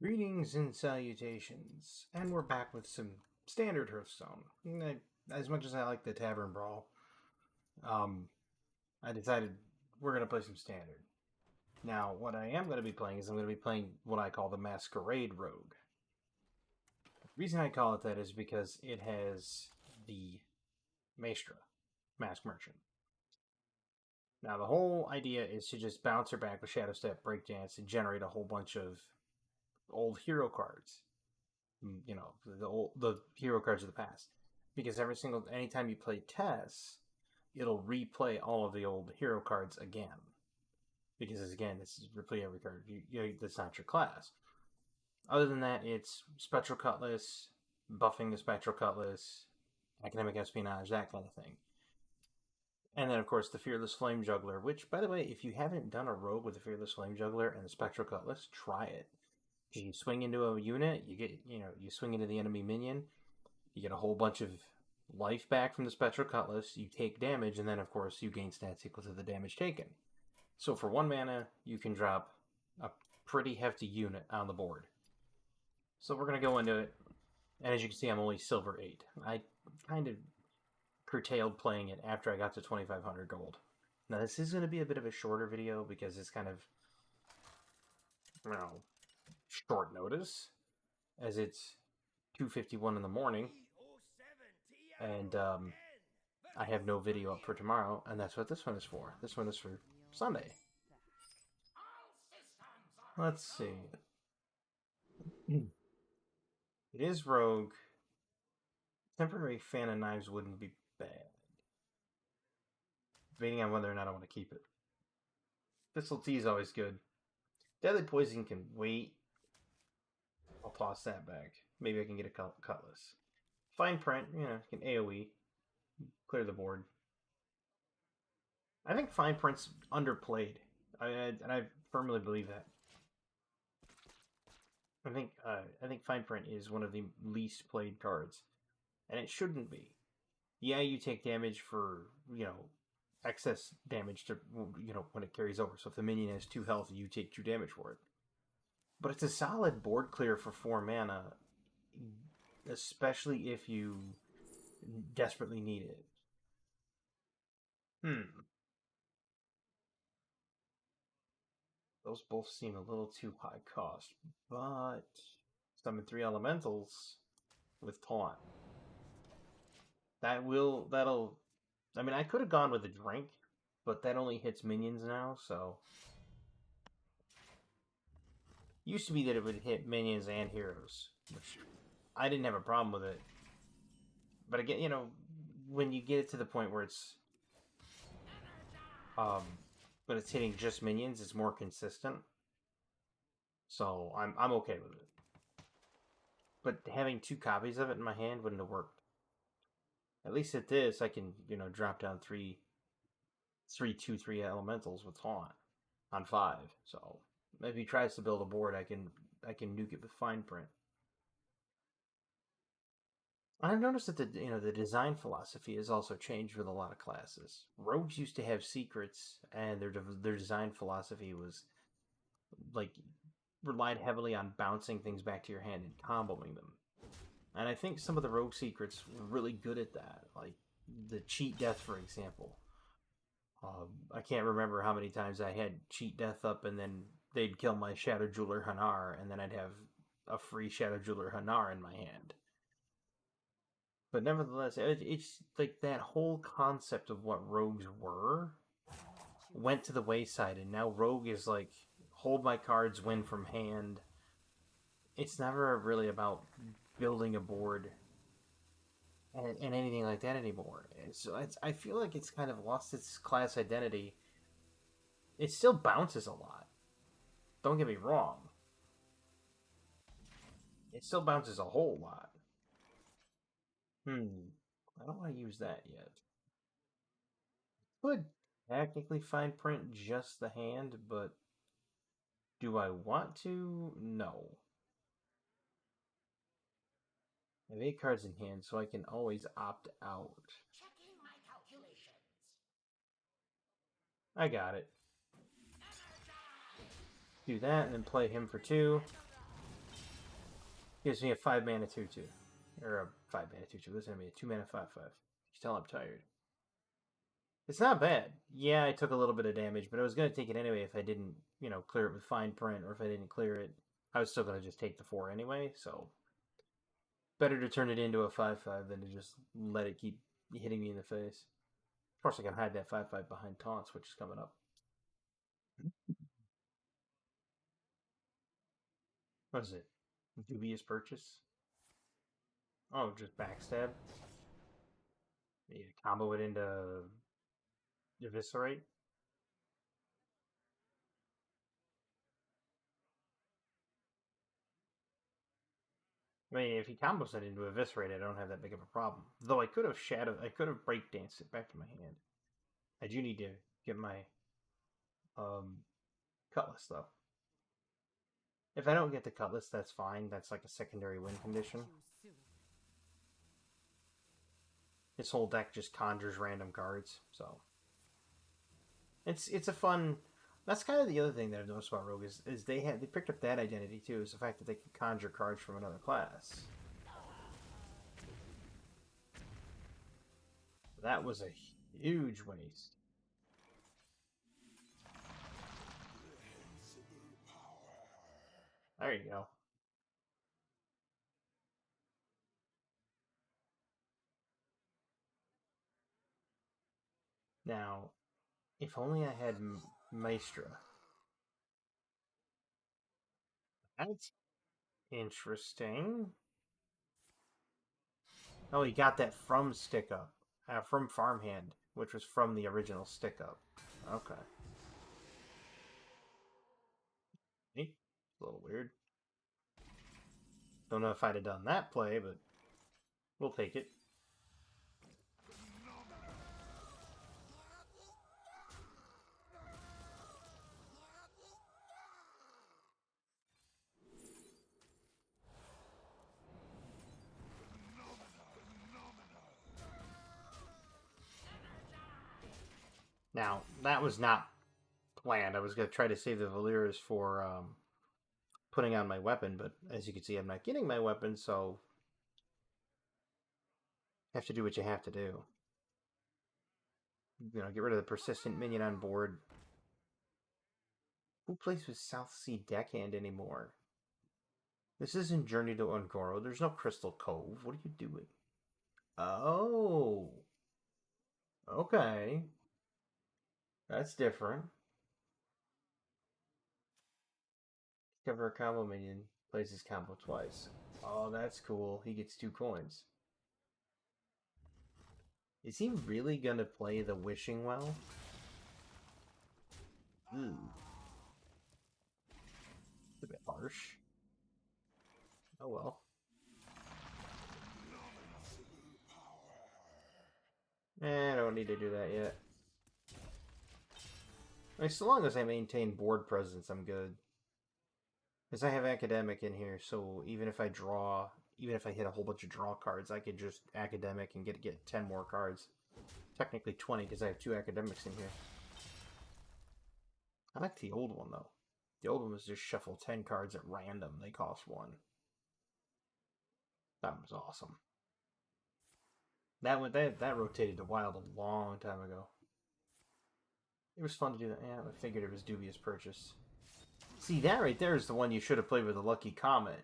Greetings and salutations, and we're back with some standard Hearthstone. As much as I like the Tavern Brawl, um, I decided we're going to play some standard. Now, what I am going to be playing is I'm going to be playing what I call the Masquerade Rogue. The reason I call it that is because it has the Maestra, Mask Merchant. Now, the whole idea is to just bounce her back with Shadow Step, Breakdance, and generate a whole bunch of old hero cards. The hero cards of the past, because anytime you play Tess, it'll replay all of the old hero cards again, because again, this is replay every card. That's not your class. Other than that, it's Spectral Cutlass, buffing the Spectral Cutlass, Academic Espionage, that kind of thing. And then, of course, the Fearless Flame Juggler, which, by the way, if you haven't done a rogue with the Fearless Flame Juggler and the Spectral Cutlass, try it. You swing into a unit, you swing into the enemy minion, you get a whole bunch of life back from the Spectral Cutlass, you take damage, and then, of course, you gain stats equal to the damage taken. So for 1 mana, you can drop a pretty hefty unit on the board. So we're going to go into it, and as you can see, I'm only Silver 8. I kind of curtailed playing it after I got to 2,500 gold. Now, this is going to be a bit of a shorter video because it's kind of, short notice, as it's 2:51 in the morning, and I have no video up for tomorrow, and that's what this one is for. This one is for Sunday. Let's see. It is Rogue. Temporary Fan of Knives wouldn't be bad, debating on whether or not I want to keep it. Thistle Tea is always good. Deadly Poison can wait. I'll toss that back. Maybe I can get a Cutlass. Fine Print, can AoE. Clear the board. I think Fine Print's underplayed. And I firmly believe that. I think Fine Print is one of the least played cards, and it shouldn't be. Yeah, you take damage for excess damage to when it carries over. So if the minion has 2 health, you take 2 damage for it. But it's a solid board clear for 4 mana, especially if you desperately need it. Those both seem a little too high cost, but summon 3 elementals with taunt. That'll. I mean, I could have gone with a drink, but that only hits minions now, so. Used to be that it would hit minions and heroes, which I didn't have a problem with it. But again, when you get it to the point where it's but it's hitting just minions, it's more consistent. So I'm okay with it. But having 2 copies of it in my hand wouldn't have worked. At least at this, I can drop down 3 elementals with taunt on 5. So if he tries to build a board, I can nuke it with Fine Print. I've noticed that the design philosophy has also changed with a lot of classes. Rogues used to have secrets, and their design philosophy was relied heavily on bouncing things back to your hand and comboing them. And I think some of the rogue secrets were really good at that, like the cheat death, for example. I can't remember how many times I had cheat death up, and then they'd kill my Shadow Jeweler Hanar, and then I'd have a free Shadow Jeweler Hanar in my hand. But nevertheless, it's like that whole concept of what rogues were went to the wayside, and now rogue is like hold my cards, win from hand. It's never really about building a board and anything like that anymore. So I feel like it's kind of lost its class identity. It still bounces a lot. Don't get me wrong. It still bounces a whole lot. I don't want to use that yet. Could technically Fine Print just the hand, but do I want to? No. I have 8 cards in hand, so I can always opt out. Checking my calculations. I got it. Do that, and then play him for 2. Gives me a 5 mana 2/2. Or a 5 mana 2/2. This is going to be a 2 mana 5/5. You can tell I'm tired. It's not bad. Yeah, I took a little bit of damage, but I was going to take it anyway if I didn't, clear it with fine print, or if I didn't clear it. I was still going to just take the 4 anyway, so better to turn it into a 5/5 than to just let it keep hitting me in the face. Of course, I can hide that 5/5 behind taunts, which is coming up. What is it? Dubious purchase? Oh, just backstab? You combo it into eviscerate? I mean, if he combos it into eviscerate, I don't have that big of a problem. Though I could have breakdanced it back to my hand. I do need to get my cutlass though. If I don't get the cutlass, that's fine. That's like a secondary win condition. His whole deck just conjures random cards, so it's a fun. That's kind of the other thing that I've noticed about Rogue is they picked up that identity too, is the fact that they can conjure cards from another class. That was a huge waste. There you go. Now, if only I had Maestra. That's interesting. Oh, he got that from Stick Up. From Farmhand, which was from the original Stick Up. Okay. Neat. A little weird. Don't know if I'd have done that play, but we'll take it. Now, that was not planned. I was going to try to save the Valiras for putting on my weapon, but as you can see, I'm not getting my weapon, so you have to do what you have to do. Get rid of the persistent minion on board. Who plays with South Sea Deckhand anymore? This isn't Journey to Ungoro. There's no Crystal Cove. What are you doing? Oh. Okay. That's different. Discover a combo minion. Plays his combo twice. Oh, that's cool. He gets 2 coins. Is he really gonna play the Wishing Well? Ooh. It's a bit harsh. Oh well. I don't need to do that yet. I mean, so long as I maintain board presence, I'm good. Because I have Academic in here, so even if I hit a whole bunch of draw cards, I could just Academic and get 10 more cards. Technically 20, because I have 2 Academics in here. I like the old one, though. The old one was just shuffle 10 cards at random. They cost 1. That was awesome. That rotated to Wild a long time ago. It was fun to do that. Yeah, I figured it was Dubious Purchase. See, that right there is the one you should have played with a Lucky Comet.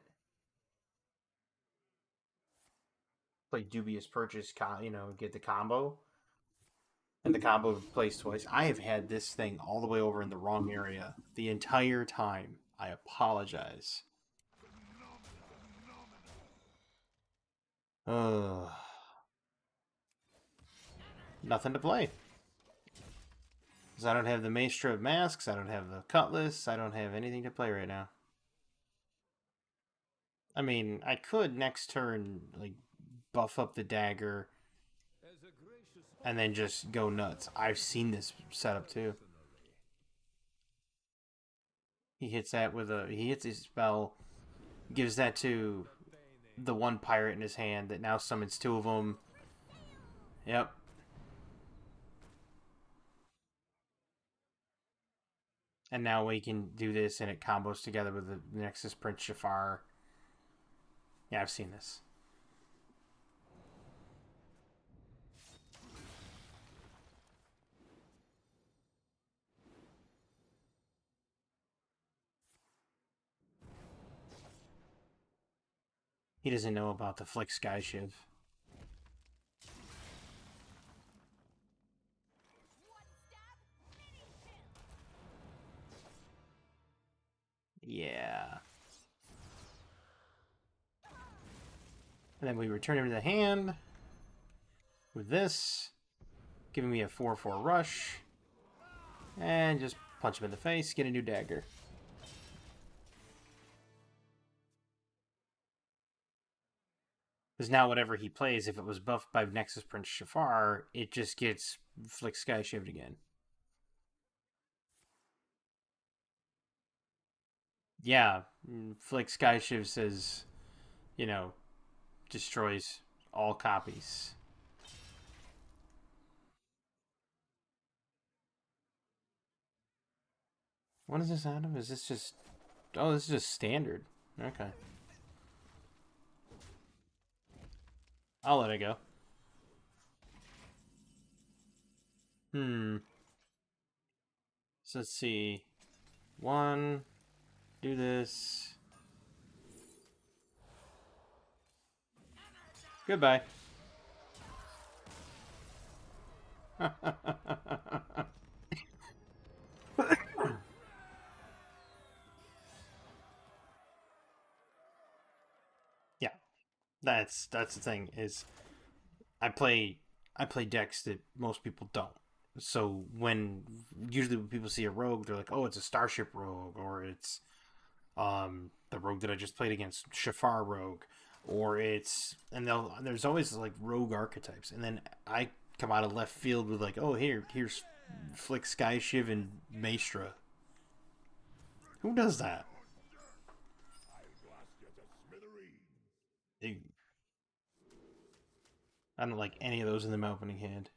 Play Dubious Purchase, get the combo. And the combo plays twice. I have had this thing all the way over in the wrong area the entire time. I apologize. Nothing to play. Because I don't have the Maestro of Masks, I don't have the Cutlass, I don't have anything to play right now. I mean, I could next turn, buff up the dagger and then just go nuts. I've seen this setup too. He hits his spell, gives that to the one pirate in his hand that now summons 2 of them. Yep. And now we can do this and it combos together with the Nexus Prince Jafar. Yeah, I've seen this. He doesn't know about the Flick Sky Shiv. Yeah. And then we return him to the hand with this, giving me a 4-4 rush. And just punch him in the face, get a new dagger. Because now whatever he plays, if it was buffed by Nexus Prince Shafar, it just gets Flick Sky Shived again. Yeah, Flick Sky Shiv says, you know, destroys all copies. What is this out of? Is this just... Oh, this is just standard. Okay. I'll let it go. Hmm. So let's see. One. Do this. Goodbye. Yeah, that's the thing is I play decks that most people don't. So usually when people see a rogue, they're like, "Oh, it's a Starship rogue," or it's the rogue that I just played against, Shafar rogue, or it's and there's always like rogue archetypes, and then I come out of left field with like, "Oh, here's Flick Sky Shiv and Maestra." Who does that? I don't like any of those in the opening hand,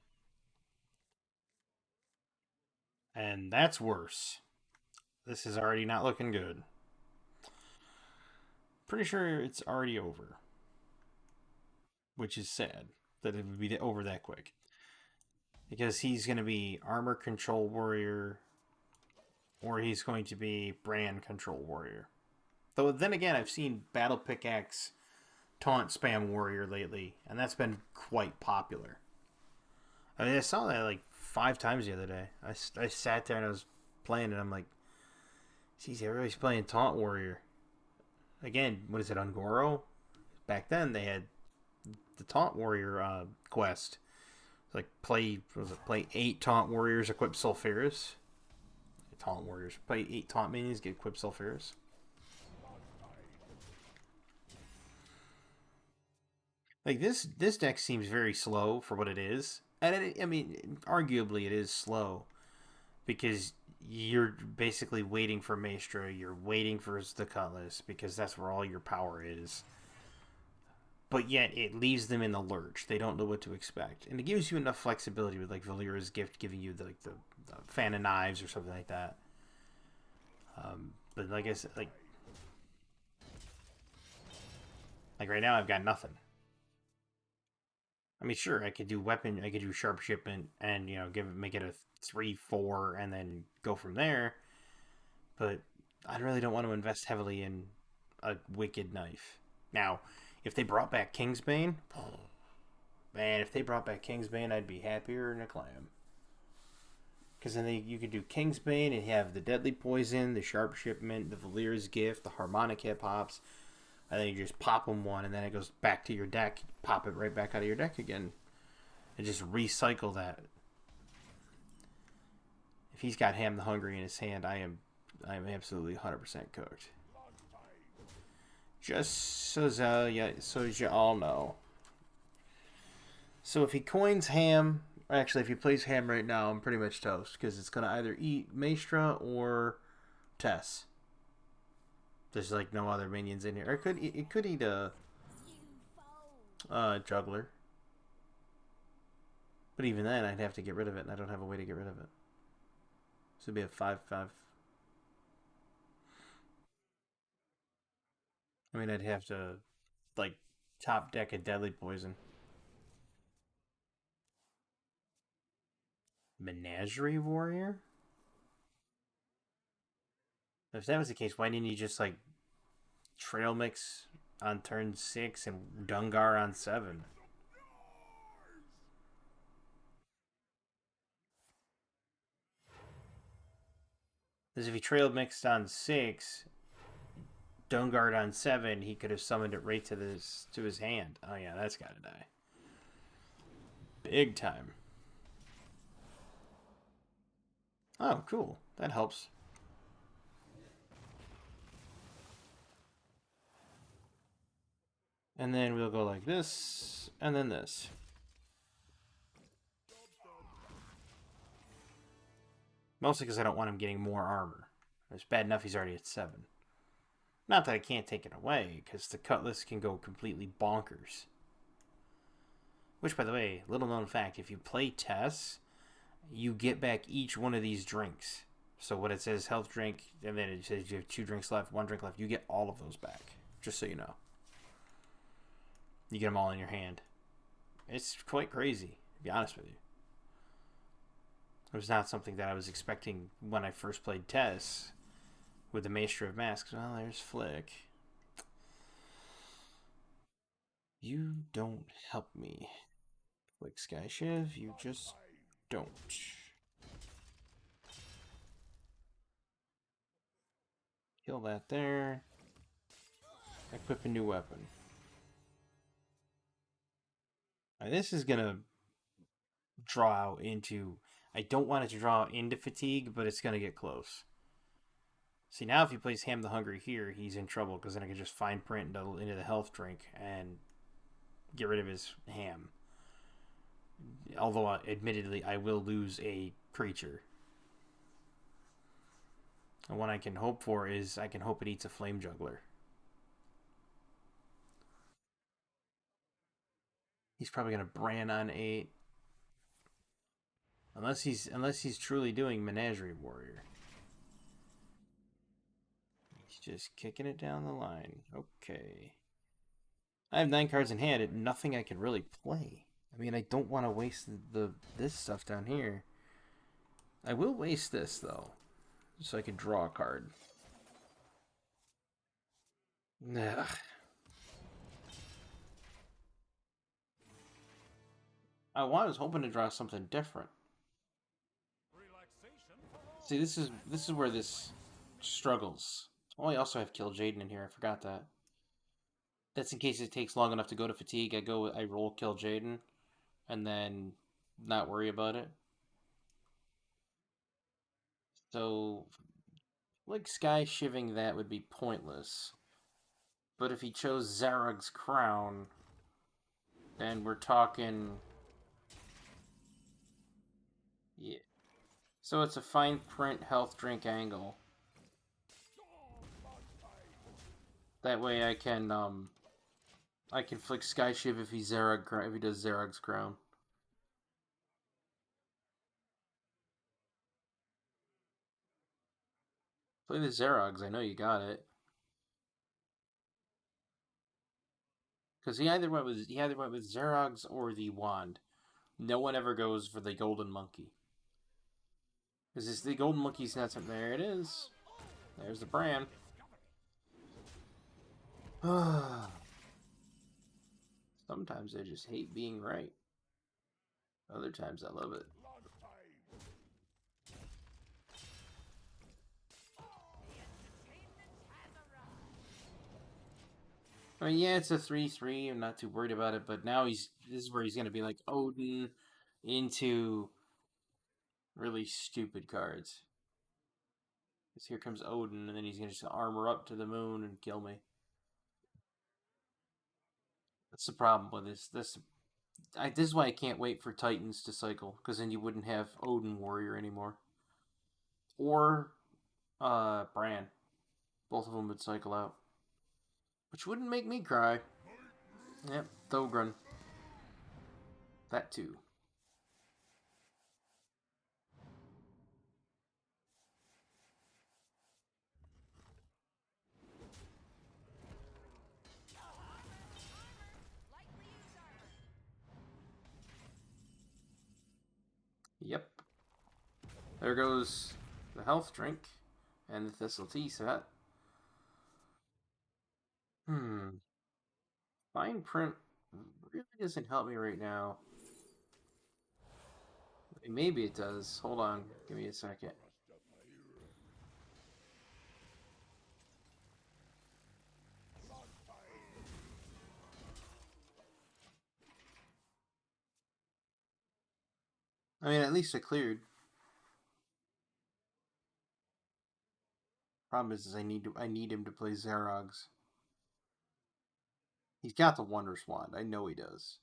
and that's worse. This is already not looking good. Pretty sure it's already over, which is sad that it would be over that quick. Because he's going to be Armor Control Warrior, or he's going to be Brand Control Warrior. Though then again, I've seen Battle Pickaxe Taunt Spam Warrior lately, and that's been quite popular. I mean, I saw that like 5 times the other day. I sat there and I was playing, and I'm like, geez, everybody's playing Taunt Warrior. Again, what is it, Ungoro? Back then, they had the Taunt Warrior quest. Like play 8 Taunt Warriors, equip Sulfuris. Taunt Warriors. Play 8 Taunt Minions, get equip Sulfuris. Like this deck seems very slow for what it is. And I mean, arguably it is slow because you're basically waiting for Maestra, you're waiting for the Cutlass because that's where all your power is. But yet it leaves them in the lurch. They don't know what to expect, and it gives you enough flexibility with like Valera's gift giving you the fan of knives or something like that. But like I said, like right now I've got nothing. I mean, sure, I could do weapon, I could do sharp shipment, and make it a 3-4, and then go from there. But I really don't want to invest heavily in a wicked knife. Now, if they brought back Kingsbane, man, if they brought back Kingsbane, I'd be happier than a clam. Because then you could do Kingsbane and have the Deadly Poison, the Sharp Shipment, the Valera's Gift, the Harmonica pops, and then you just pop them one, and then it goes back to your deck. Pop it right back out of your deck again, and just recycle that. If he's got Ham the Hungry in his hand, I am absolutely 100% cooked. Just so as you all know. So if he coins Ham, actually if he plays Ham right now, I'm pretty much toast because it's gonna either eat Maestra or Tess. There's like no other minions in here. Or it could eat a juggler. But even then, I'd have to get rid of it, and I don't have a way to get rid of it. So it'd be a 5/5. I mean, I'd have to like top deck of Deadly Poison. Menagerie Warrior? If that was the case, why didn't you just like Trail Mix on turn 6 and Dungar on 7? Because if he Trail Mixed on 6, Dungard on 7, he could have summoned it right to his hand. Oh yeah, that's gotta die. Big time. Oh, cool. That helps. And then we'll go like this, and then this. Mostly because I don't want him getting more armor. It's bad enough he's already at 7. Not that I can't take it away, because the Cutlass can go completely bonkers. Which, by the way, little known fact, if you play Tess, you get back each one of these drinks. So when it says health drink, and then it says you have 2 drinks left, 1 drink left, you get all of those back. Just so you know. You get them all in your hand. It's quite crazy, to be honest with you. It was not something that I was expecting when I first played Tess with the Maester of Masks. Well, there's Flick. You don't help me. Flick Skyshiv, you just don't. Kill that there. Equip a new weapon. Now, this is going to draw out into... I don't want it to draw into fatigue, but it's going to get close. See, now if he plays Ham the Hungry here, he's in trouble, because then I can just fine print into the health drink and get rid of his ham. Although, admittedly, I will lose a creature. And what I can hope for is, I can hope it eats a Flame Juggler. He's probably going to Bran on 8. Unless he's truly doing Menagerie Warrior. He's just kicking it down the line. Okay. I have 9 cards in hand and nothing I can really play. I mean, I don't want to waste this stuff down here. I will waste this, though. So I can draw a card. Ugh. I was hoping to draw something different. See, this is where this struggles. Oh, I also have Kill Jaden in here. I forgot that. That's in case it takes long enough to go to fatigue. I roll Kill Jaden, and then not worry about it. So, like Sky Shiving that would be pointless. But if he chose Zarug's Crown, then we're talking... Yeah. So it's a fine print health drink angle. That way I can flick Sky Shiv if he does Zarug's Crown. Play the Zarogs, I know you got it. Because he either went with Zarogs or the Wand. No one ever goes for the Golden Monkey. Because the Golden Monkey's not something. There it is. There's the Bran. Sometimes I just hate being right. Other times I love it. I mean, yeah, it's a 3/3. I'm not too worried about it, but now this is where he's going to be like Odin into really stupid cards. Because here comes Odin, and then he's going to just armor up to the moon and kill me. That's the problem with this. This is why I can't wait for Titans to cycle, because then you wouldn't have Odin Warrior anymore. Or Bran. Both of them would cycle out. Which wouldn't make me cry. Yep, Thogran. That too. There goes the health drink and the Thistle tea set. Hmm. Fine print really doesn't help me right now. Maybe it does. Hold on. Give me a second. I mean, at least it cleared. Problem is I need him to play Xerox. He's got the Wonder Swan. I know he does.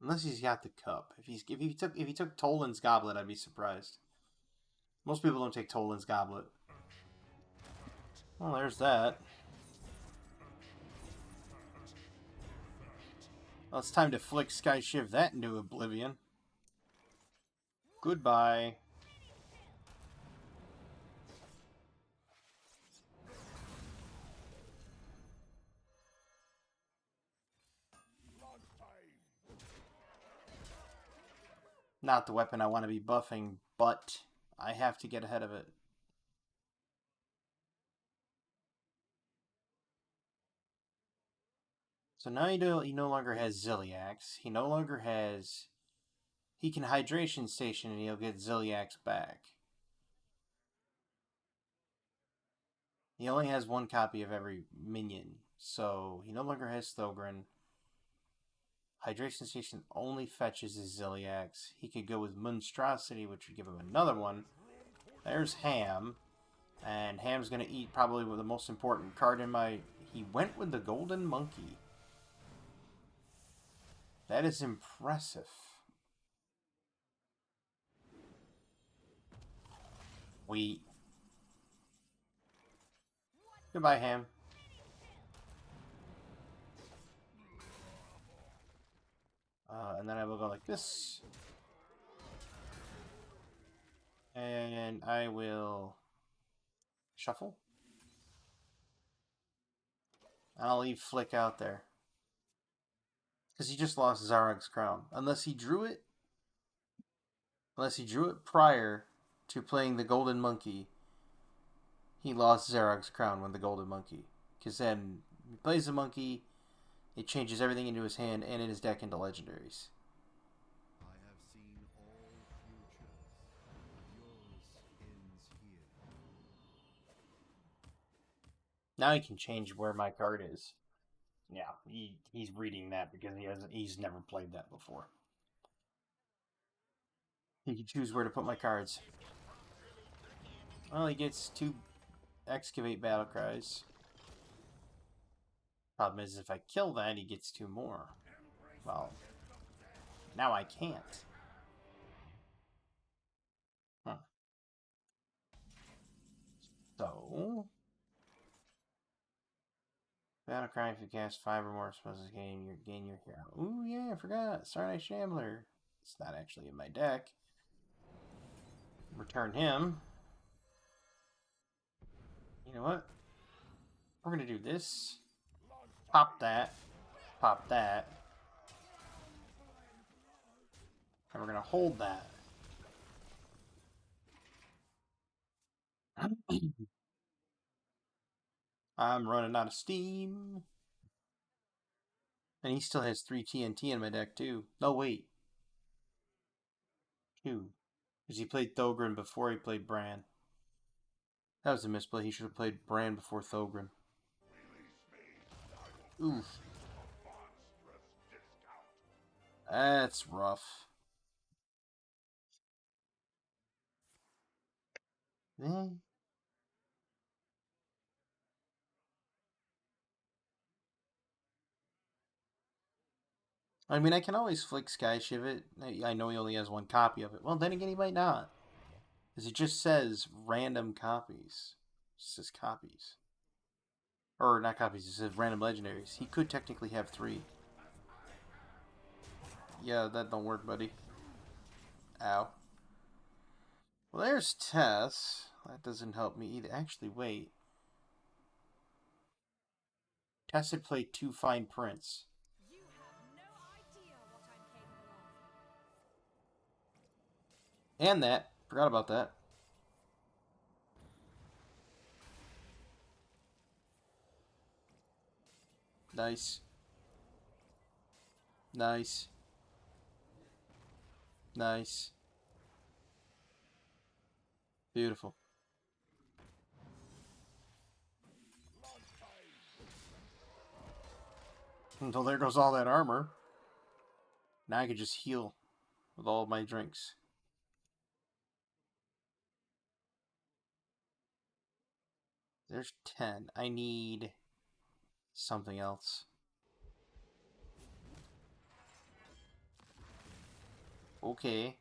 Unless he's got the cup. If he took Toland's goblet, I'd be surprised. Most people don't take Toland's goblet. Well, there's that. Well, it's time to flick Sky Shiv that into oblivion. Goodbye. Not the weapon I want to be buffing, but I have to get ahead of it. So now he no longer has Ziliax. He no longer has... He can Hydration Station and he'll get Ziliax back. He only has one copy of every minion, so he no longer has Thogren. Hydration Station only fetches his Ziliax. He could go with Monstrosity, which would give him another one. There's Ham. And Ham's going to eat probably the most important card in my... He went with the Golden Monkey. That is impressive. Wait. Goodbye, Ham. And then I will go like this. And I will shuffle. And I'll leave Flick out there. Because he just lost Zarog's crown. Unless he drew it prior to playing the Golden Monkey, he lost Zarog's crown when the Golden Monkey. Because then he plays the monkey, it changes everything into his hand and in his deck into legendaries. Now he can change where my card is. Yeah, he's reading that because he's never played that before. He can choose where to put my cards. Well, he gets 2 Excavate Battle Cries. Problem is, if I kill that, he gets 2 more. Well, now I can't. Huh. So, Battle Cry, if you cast 5 or more spells, gain your hero. Ooh, yeah, I forgot. Sarnight Shambler. It's not actually in my deck. Return him. You know what? We're gonna do this. Pop that. Pop that. And we're gonna hold that. I'm running out of steam. And he still has 3 TNT in my deck, too. No, wait. 2. Because he played Thogren before he played Bran. That was a misplay. He should have played Bran before Thogren. Oof. That's rough. Eh. I mean, I can always flick Sky Shiv it. I know he only has 1 copy of it. Well, then again, he might not. Because it just says random copies. It says copies. Or not copies, it says random legendaries. He could technically have 3. Yeah, that don't work, buddy. Ow. Well, there's Tess. That doesn't help me either. Actually, wait. Tess had played 2 fine prints. And that. Forgot about that. Nice. Nice. Nice. Beautiful. Until there goes all that armor. Now I can just heal with all of my drinks. There's 10. I need something else. Okay.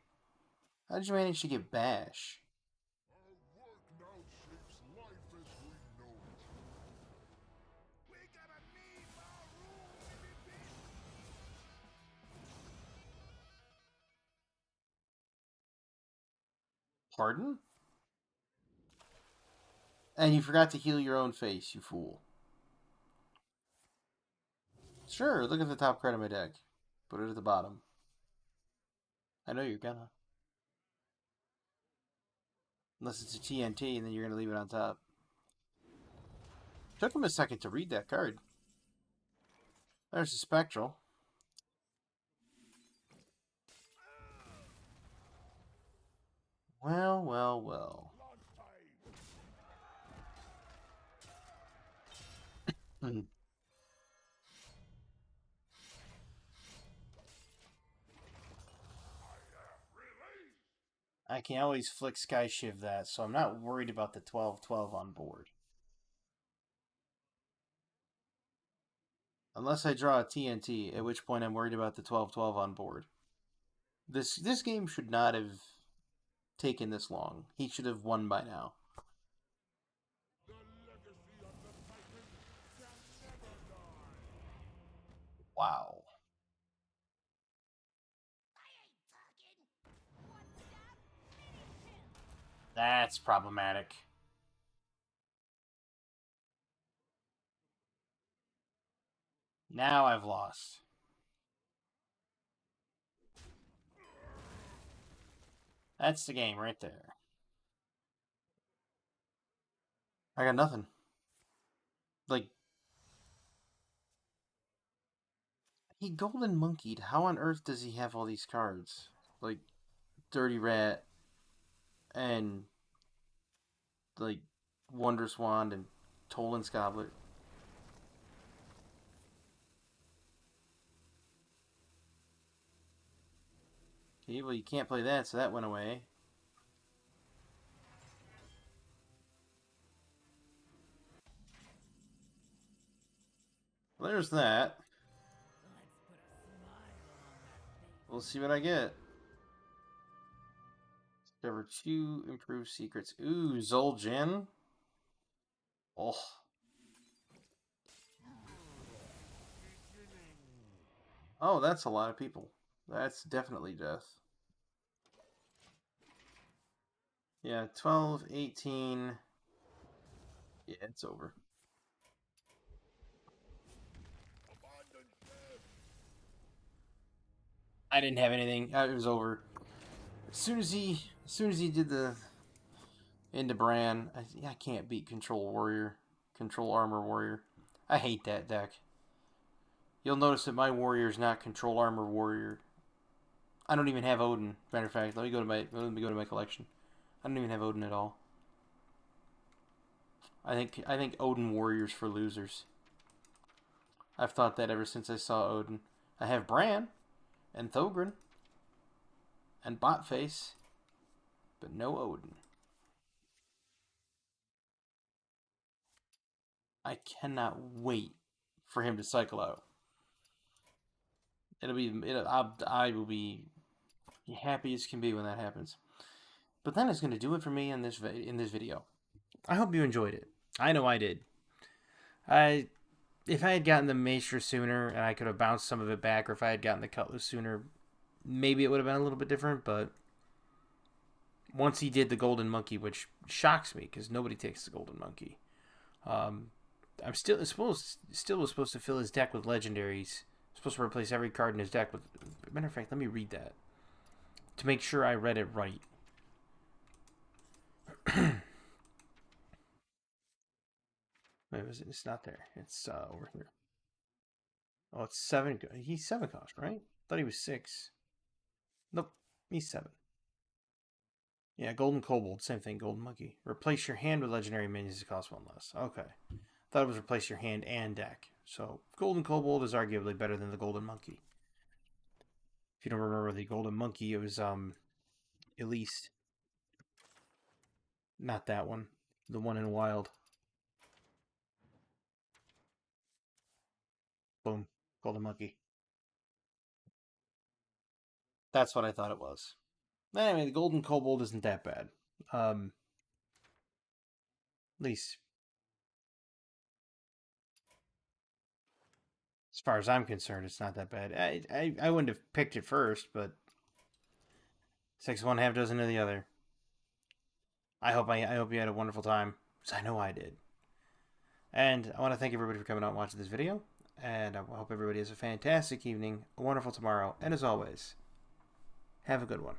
How did you manage to get Bash? Pardon? And you forgot to heal your own face, you fool. Sure, look at the top card of my deck. Put it at the bottom. I know you're gonna. Unless it's a TNT, and then you're gonna leave it on top. Took him a second to read that card. There's a Spectral. Well, well, well. I can always flick Sky Shiv that, so I'm not worried about the 12-12 on board. Unless I draw a TNT, at which point I'm worried about the 12-12 on board. This game should not have taken this long. He should have won by now. Wow. That's problematic. Now I've lost. That's the game right there. I got nothing. Like, he golden monkeyed. How on earth does he have all these cards? Like, Dirty Rat and, like, Wondrous Wand and Toland's Goblet. Okay, well, you can't play that, so that went away. Well, there's that. We'll see what I get. Discover 2 improved secrets. Ooh, Zul'jin. Oh. Oh, that's a lot of people. That's definitely death. Yeah, 12, 18. Yeah, it's over. I didn't have anything. It was over. As soon as he did the into Bran, I can't beat Control Warrior, Control Armor Warrior. I hate that deck. You'll notice that my warrior is not Control Armor Warrior. I don't even have Odin. Matter of fact, let me go to my collection. I don't even have Odin at all. I think Odin Warrior's for losers. I've thought that ever since I saw Odin. I have Bran and Thogrin and Botface, but no Odin. I cannot wait for him to cycle out. I will be happy as can be when that happens. But that is going to do it for me in this video. I hope you enjoyed it. I know I did. If I had gotten the Maester sooner and I could have bounced some of it back, or if I had gotten the Cutlass sooner, maybe it would have been a little bit different. But once he did the Golden Monkey, which shocks me because nobody takes the Golden Monkey, I'm still was supposed to fill his deck with legendaries. Supposed to replace every card in his deck with. Matter of fact, let me read that to make sure I read it right. it's not there. It's over here. Oh, it's 7. He's 7 cost, right? Thought he was 6. Nope, he's 7. Yeah, Golden Kobold, same thing. Golden Monkey. Replace your hand with legendary minions to cost 1 less. Okay. Thought it was replace your hand and deck. So Golden Kobold is arguably better than the Golden Monkey. If you don't remember the Golden Monkey, it was Elise. Not that one. The one in Wild. Boom. Golden Monkey. That's what I thought it was. Anyway, the Golden Kobold isn't that bad. At least as far as I'm concerned, it's not that bad. I wouldn't have picked it first, but 6 of one, half dozen of the other. I hope you had a wonderful time, because I know I did. And I want to thank everybody for coming out and watching this video. And I hope everybody has a fantastic evening, a wonderful tomorrow, and as always, have a good one.